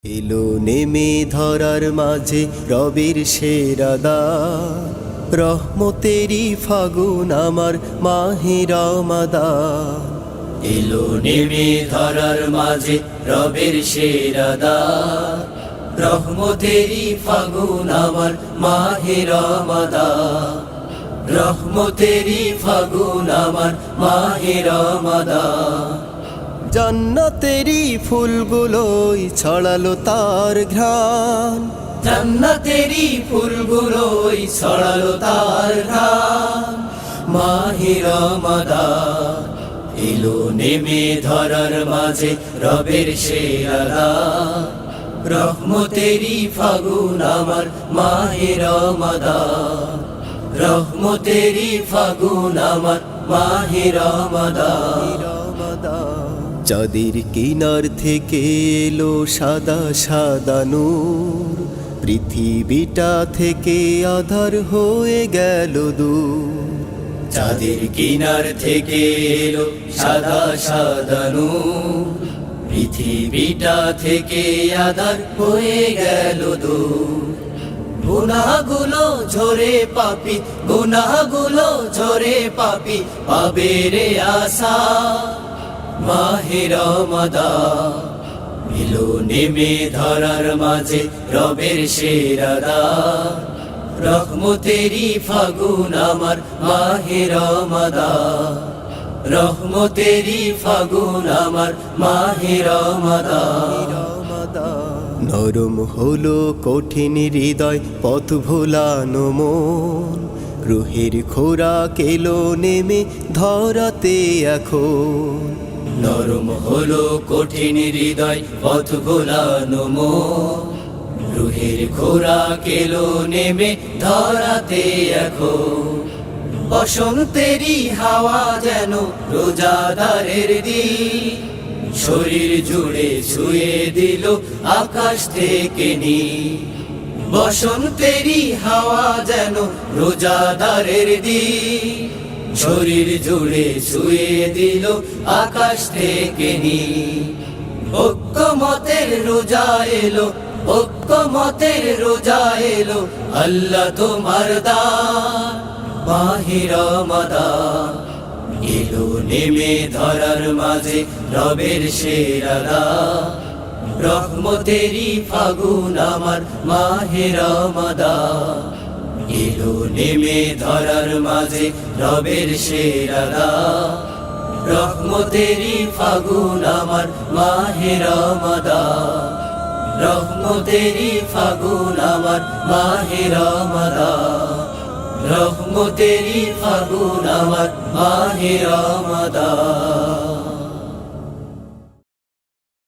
এলো নেমে ধরার মাঝে রবির সেরাদা, রহমতেরি ফাগুন আমার মাহে রমাদান। এলো নেমে ধরার মাঝে রবের সেরাদা, রহমতেরি ফাগুন আমার মাহে রমাদান। রহমতেরি ফাগুন আমার মাহে রমাদান। জান্নাতেরি ফুলগুলোই ছড়ালো তার ঘ্রাণ, জান্নাতেরি ফুলগুলোই ছড়ালো তার ঘ্রাণ। মাহে রমাদান এলো নেমে ধরার মাঝে রবের সেরাদা, রহমতেরি ফাগুন আমার মাহে রমাদান। রহমতেরি ফাগুন আমার মাহে রমাদান। চাঁদের কিনার থেকে এলো সাদা সাদা নূর, পৃথিবীটা থেকে আধার হয়ে গেল দূর। চাঁদের কিনার থেকে এলো সাদা সাদা নূর, পৃথিবীটা থেকে আধার হয়ে গেল দূর। গুনাহগুলো ঝরে পাপি, গুনাহগুলো ঝরে পাপি পাবে রে আশা। মাহে রমাদান এলো নেমে ধরার মাঝে রবের সেরাদা, রহমতেরি ফাগুন আমার মাহে রমাদান। রহমতেরি ফাগুন আমার মাহে রমাদান। নরম হলো কঠিন হৃদয় পথ ভোলানো মন, রুহের খোরাক এলো নেমে ধরাতে এখন। নরম হলো কঠিন হৃদয় পথ ভোলানো মন, রুহের খোরাক এলো নেমে ধরাতে এখন। বসন্তেরি হাওয়া যেন রোজাদারের দিন, শরীর জুড়ে ছুঁয়ে দিল আকাশ থেকে নীল। বসন্তেরি হাওয়া যেন রোজাদারের দিন, শরীর জুড়ে ছুঁয়ে দিল আকাশ থেকে নীল। ঐক্যমতের রোজা এলো, ঐক্যমতের রোজা এলো, আল্লাহ তোমার দান। মাহে রমাদান এলো নেমে ধরার মাঝে রবের সেরাদা, রহমতেরি ফাগুন আমার মাহে রমাদান। এলো নেমে ধরার মাঝে রবের সেরাদা, রহমতেরি ফাগুন আমার মাহে রমাদান। রহমতেরি ফাগুন আমার মাহে রমাদান। রহমতেরি ফাগুন আমার মাহে রমাদান।